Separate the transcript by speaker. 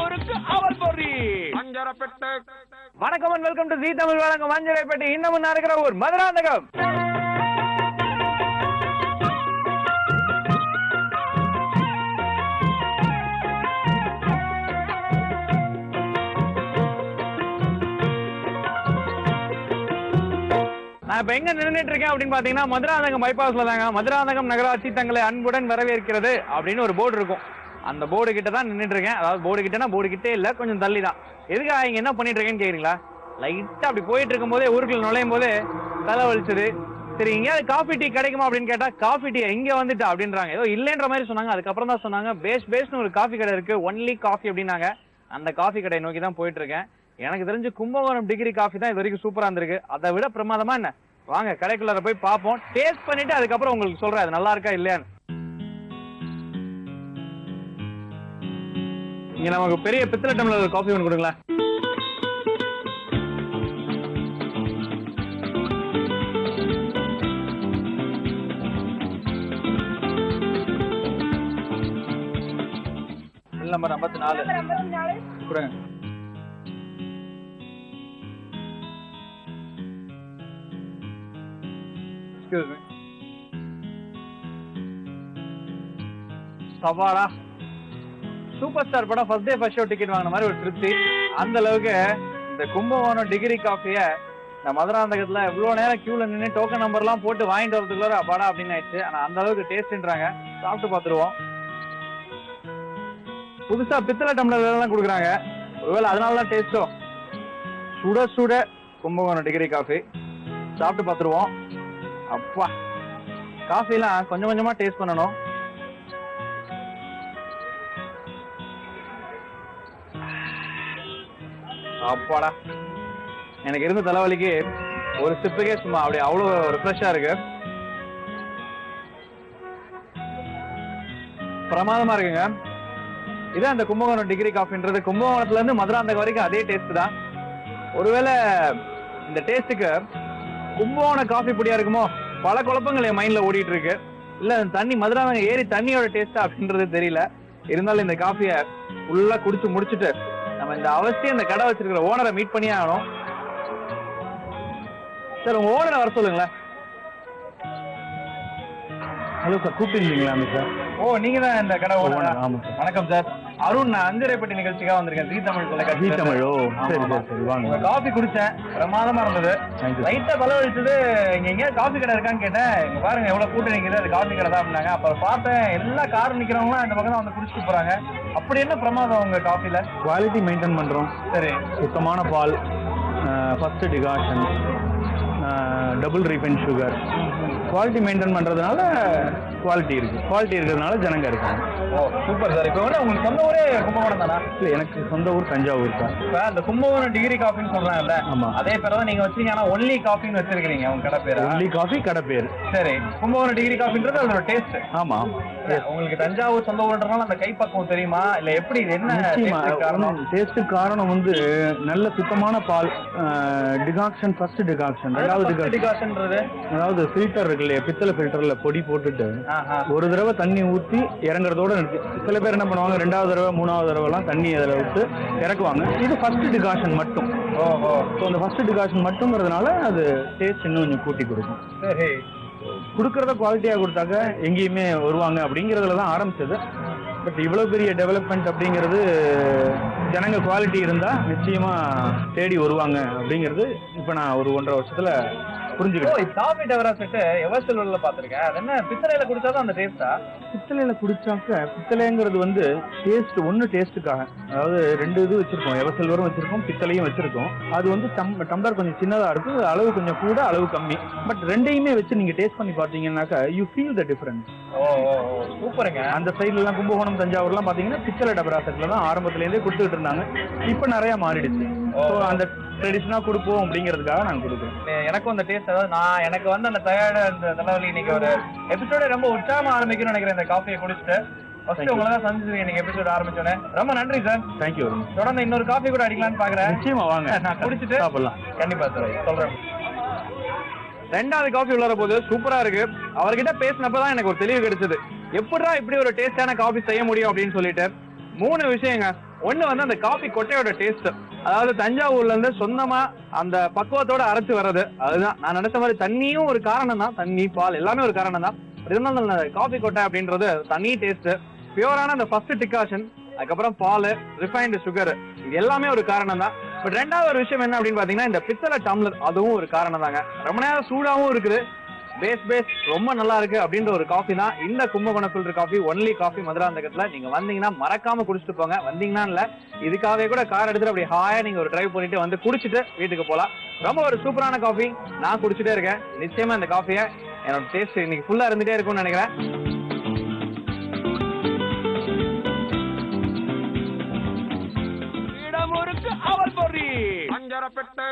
Speaker 1: ஊருக்கு அவல் பொறி. வணக்கம் அண்ட் வெல்கம் டு ஜீ தமிழ் வழங்கும் மஞ்சரைப்பட்டி. இன்னமும் இருக்கிற ஊர் மதுராந்தகம். நான் இப்ப எங்க நின்றுட்டு இருக்கேன் அப்படின்னு பாத்தீங்கன்னா மதுராந்தகம் பைபாஸ்ல தாங்க. மதுராந்தகம் நகராட்சி தங்களை அன்புடன் வரவேற்கிறது அப்படின்னு ஒரு போர்டு இருக்கும். அந்த போர்டு கிட்ட தான் நின்றுட்டு இருக்கேன். அதாவது போர்டு கிட்டனா போர்டு கிட்டே இல்ல, கொஞ்சம் தள்ளி தான். எதுக்காக இங்க என்ன பண்ணிட்டு இருக்கேன்னு கேக்குறீங்களா? லைட்டா அப்படி போயிட்டு இருக்கும் போதே ஊருக்குள்ள நுழையும் போதே தலை வலிச்சது. சரி எங்கேயாவது காஃபி டீ கிடைக்குமா அப்படின்னு கேட்டா காஃபி டீ எங்க வந்துட்டு அப்படின்றாங்க. ஏதோ இல்லைன்ற மாதிரி சொன்னாங்க. அதுக்கப்புறம் தான் சொன்னாங்க பேஸ்னு ஒரு காஃபி கடை இருக்கு, ஒன்லி காஃபி அப்படின்னாங்க. அந்த காஃபி கடையை நோக்கி தான் போயிட்டு இருக்கேன். எனக்கு தெரிஞ்சு கும்பகோணம் டிகிரி காஃபி தான் இது வரைக்கும் சூப்பரா இருந்திருக்கு. அதை விட பிரமாதமா என்ன, வாங்க கடைக்குள்ள போய் பார்ப்போம். டேஸ்ட் பண்ணிட்டு அதுக்கப்புறம் உங்களுக்கு சொல்றேன் அது நல்லா இருக்கா இல்லையான்னு. இங்க நமக்கு பெரிய பித்தளை டம்ளர் காஃபி ஒன்று கொடுங்களேன். நம்பர் 54 கொடுங்க. சவாடா சூப்பர் ஸ்டார் படம் first day first show ticket வாங்கின மாதிரி ஒரு திருப்தி. அந்த அளவுக்கு இந்த கும்பகோணம் டிகிரி காஃபிய இந்த மதுராந்தகத்துல எவ்வளவு நேரம் கியூல நின்று டோக்கன் நம்பர் எல்லாம் போட்டு வாங்கிட்டு வரதுக்குள்ள அப்பாடா அப்படின்னு ஆயிடுச்சு. ஆனா அந்த அளவுக்கு டேஸ்ட்ன்றாங்க. சாப்பிட்டு பார்த்துருவோம். புதுசா பித்தளை டம்ளர் எல்லாம் கொடுக்குறாங்க. ஒருவேளை அதனாலதான் டேஸ்டோ. சுட சுட கும்பகோணம் டிகிரி காஃபி சாப்பிட்டு பார்த்துருவோம். அப்பா காஃபி எல்லாம் கொஞ்சம் கொஞ்சமா டேஸ்ட் பண்ணணும். அப்பாடா எனக்கு இருந்த தலைவலிக்கு ஒரு சிப்புக்கே சும்மா அப்படியே அவ்வளவு ரிஃப்ரெஷ்ஷா இருக்கு. பிரமாதமா இருக்குங்க. இதான் இந்த கும்பகோணம் டிகிரி காஃபின்றது. கும்பகோணத்துல இருந்து மதுராந்தகம் வரைக்கும் அதே டேஸ்ட் தான். ஒருவேளை இந்த டேஸ்ட்டுக்கு கும்பகோணம் காஃபி பொடியா இருக்குமோ? பல குழப்பங்கள் என் மைண்ட்ல ஓடிட்டு இருக்கு. இல்ல தண்ணி மதுராந்தகம் ஏறி தண்ணியோட டேஸ்டா அப்படின்றது தெரியல. இருந்தாலும் இந்த காஃபிய ஃபுல்லா குடிச்சு முடிச்சுட்டு நம்ம இந்த அவசியம் இந்த கடை வச்சிருக்கிற ஓனரை மீட் பண்ணியே ஆகணும். சார் உங்க ஓனரை வர சொல்லுங்களேன்.
Speaker 2: ஹலோ சார், கூப்பிட்டுருந்தீங்களா சார்?
Speaker 1: ஓ நீங்க தான் இந்த கடை ஓனர்?
Speaker 2: ஆமாம் சார்.
Speaker 1: வணக்கம் சார். அருண், நான் அஞ்சரைப்பட்டி நிகழ்ச்சிக்காக வந்திருக்கேன். ஜீ தமிழ் தொலைக்காட்சி.
Speaker 2: ஜீ தமிழ். ஓ சரி சரி வாங்க.
Speaker 1: காஃபி குடிச்சேன், பிரமாதமா இருந்தது. லைட்டா தலைவலிச்சது. இங்க எங்கேயாவது காஃபி கடை இருக்கான்னு கேட்டேன். இங்க பாருங்க எவ்வளவு கூட்டம் நிக்குது, அது காஃபி கடை தான் அப்படின்னாங்க. அப்ப பார்த்தேன் எல்லா கார் நிக்கிறவங்களும் இந்த பக்கம் தான் வந்து குடிச்சிட்டு போறாங்க. அப்படி என்ன பிரமாதம் உங்க காஃபில?
Speaker 2: குவாலிட்டி மெயின்டைன் பண்றோம்.
Speaker 1: சரி,
Speaker 2: சுத்தமான பால், first decoction, double refine sugar. Quality maintain பண்றதுனால குவாலிட்டி இருக்கு. குவாலிட்டி இருக்கிறதுனால ஜனங்க இருக்காங்க.
Speaker 1: ஓ சூப்பர் சார். இப்போ வந்து உங்களுக்கு சொந்த ஊரே கும்பகோணம் தானா?
Speaker 2: இல்லை, எனக்கு சொந்த ஊர் தஞ்சாவூர் சார்.
Speaker 1: இப்போ அந்த கும்பகோணம் டிகிரி காஃபின்னு சொல்றாங்கல்ல,
Speaker 2: ஆமா,
Speaker 1: அதே பேர் தான் நீங்க வச்சீங்க. ஆனா ஒன்லி காஃபின்னு வச்சிருக்கீங்க உங்க கடை பேரு?
Speaker 2: ஒன்லி காஃபி கடை பேர்.
Speaker 1: சரி, கும்பகோணம் டிகிரி காஃபின்றது அதோட டேஸ்ட்.
Speaker 2: ஆமா,
Speaker 1: உங்களுக்கு தஞ்சாவூர் சொந்த ஊர்ன்றனால அந்த கைப்பக்குவம் தெரியுமா? இல்ல எப்படி இது என்ன காரணம்?
Speaker 2: டேஸ்ட் காரணம் வந்து நல்ல சுத்தமான பால், டிகாக்ஷன், ஃபர்ஸ்ட் டிகாக்ஷன், ரெண்டாவது
Speaker 1: டிகாக்ஷன்ன்றது
Speaker 2: அதாவது ஃபில்டர் இருக்கு இல்லையா, பித்தளை ஃபில்டர்ல பொடி போட்டுட்டு ஒரு தடவை தண்ணி ஊற்றி இறங்குறதோட இருக்கு. சில பேர் என்ன பண்ணுவாங்க, ரெண்டாவது தடவை மூணாவது தடவை எல்லாம் தண்ணி அதில் விட்டு இறக்குவாங்க. இது ஃபர்ஸ்ட் டிகாஷன் மட்டும்.
Speaker 1: ஓஹோ.
Speaker 2: ஸோ அந்த ஃபர்ஸ்ட் டிகாஷன் மட்டும்ங்கிறதுனால அது டேஸ்ட் இன்னும் கொஞ்சம் கூட்டி கொடுக்கும்.
Speaker 1: சரி,
Speaker 2: கொடுக்கறத குவாலிட்டியாக கொடுத்தாக்க எங்கேயுமே வருவாங்க அப்படிங்கிறதுல தான் ஆரம்பிச்சது. பட் இவ்வளோ பெரிய டெவலப்மெண்ட் அப்படிங்கிறது, ஜனங்க குவாலிட்டி இருந்தால் நிச்சயமா தேடி வருவாங்க அப்படிங்கிறது இப்போ நான் ஒரு 1.5 வருஷத்துல புரிஞ்சுக்கிட்டேன்.
Speaker 1: காஃபி டெவலப்மெண்ட் எவர்சில்வர்ல பாத்திருக்கேன். அது என்ன பித்தளையில குடிச்சாதான் அந்த டேஸ்டா?
Speaker 2: பித்தளையில குடிச்சாக்க, பித்தளைங்கிறது வந்து டேஸ்ட் ஒன்று டேஸ்ட்டுக்காக, அதாவது 2 இது வச்சிருக்கோம். எவர்சில்வரும் வச்சிருக்கோம், பித்தளையும் வச்சிருக்கோம். அது வந்து டம்ளர் கொஞ்சம் சின்னதா இருக்கும், அளவு கொஞ்சம் கூட, அளவு கம்மி. பட் ரெண்டையுமே வச்சு நீங்க டேஸ்ட் பண்ணி பாத்தீங்கன்னாக்கா யூ ஃபீல் த டிஃபரன்ஸ்.
Speaker 1: சூப்பருங்க.
Speaker 2: அந்த சைட்ல எல்லாம் கும்பகோணம் தஞ்சாவூர்லாம் பாத்தீங்கன்னா பித்தளை டபரா செட்ல தான் ஆரம்பத்துல இருந்தே கொடுத்துட்டு இருந்தாங்க. இப்ப நிறைய மாறிடுச்சு. அந்த ட்ரெடிஷனா கொடுப்போம் அப்படிங்கிறதுக்காக நாங்க கொடுக்குறோம்.
Speaker 1: எனக்கும் அந்த டேஸ்ட், அதாவது நான் எனக்கு வந்து அந்த டயர்டு, அந்த தலைவலி, இன்னைக்கு ஒரு எபிசோட ரொம்ப உற்சாகமா ஆரம்பிக்கணும்னு நினைக்கிறேன். இந்த காஃபியை குடிச்சிட்டு ஃபர்ஸ்ட் உங்களை தான் சந்திச்சிருக்கேன் இன்னைக்கு எபிசோட் ஆரம்பிச்சோன்னே. ரொம்ப நன்றி சார்.
Speaker 2: தேங்க்யூ.
Speaker 1: தொடர்ந்து இன்னொரு காஃபி கூட அடிக்கலான்னு பாக்குறேன்.
Speaker 2: நிச்சயமா வாங்க,
Speaker 1: நான் குடிச்சிட்டு
Speaker 2: சாப்பிடலாம்.
Speaker 1: கண்டிப்பா சார் சொல்றேன். ரெண்டாவது காஃபி உள்ளற போது சூப்பரா இருக்கு. அவர்கிட்ட பேசினப்பதான் எனக்கு ஒரு தெளிவு கிடைச்சது. எப்படா இப்படி ஒரு டேஸ்டான காஃபி செய்ய முடியும் அப்படின்னு சொல்லிட்டு 3 விஷயங்க. ஒண்ணு வந்து அந்த காஃபி கொட்டையோட டேஸ்ட். அதாவது தஞ்சாவூர்ல இருந்து சொந்தமா அந்த பக்குவத்தோட அரைச்சு வர்றது. அதுதான் நான் நினைச்ச மாதிரி. தண்ணியும் ஒரு காரணம் தான், தண்ணி பால் எல்லாமே ஒரு காரணம் தான். இருந்தாலும் அந்த காஃபி கொட்டை அப்படின்றது தனி டேஸ்ட், பியூரான அந்த ஃபர்ஸ்ட் டிகாஷன், அதுக்கப்புறம் பால், ரிஃபைன்டு சுகர், இது எல்லாமே ஒரு காரணம் தான். பட் ரெண்டாவது ஒரு விஷயம் என்ன அப்படின்னு பாத்தீங்கன்னா இந்த பித்தளை டம்ளர், அதுவும் ஒரு காரணம் தாங்க. ரொம்ப நேரம் சூடாவும் இருக்குது, பேஸ் ரொம்ப நல்லா இருக்கு அப்படின்ற ஒரு காஃபி தான் இந்த Kumbakonam filter coffee. Only coffee மதுராந்தகத்துல. நீங்க வந்தீங்கன்னா மறக்காம குடிச்சிட்டு போங்க. வந்தீங்கன்னா இல்ல, இதுக்காகவே கூட கார் எடுத்துட்டு அப்படி ஹாயா நீங்க ஒரு டிரைவ் பண்ணிட்டு வந்து குடிச்சிட்டு வீட்டுக்கு போலாம். ரொம்ப ஒரு சூப்பரான காஃபி, நான் குடிச்சிட்டே இருக்கேன். நிச்சயமா இந்த காஃபியை என்னோட டேஸ்ட் இன்னைக்கு ஃபுல்லா இருந்துட்டே இருக்கும்னு நினைக்கிறேன்.
Speaker 3: இடமுருக்கு அவல் பொறி அஞ்சரப்பெட்ட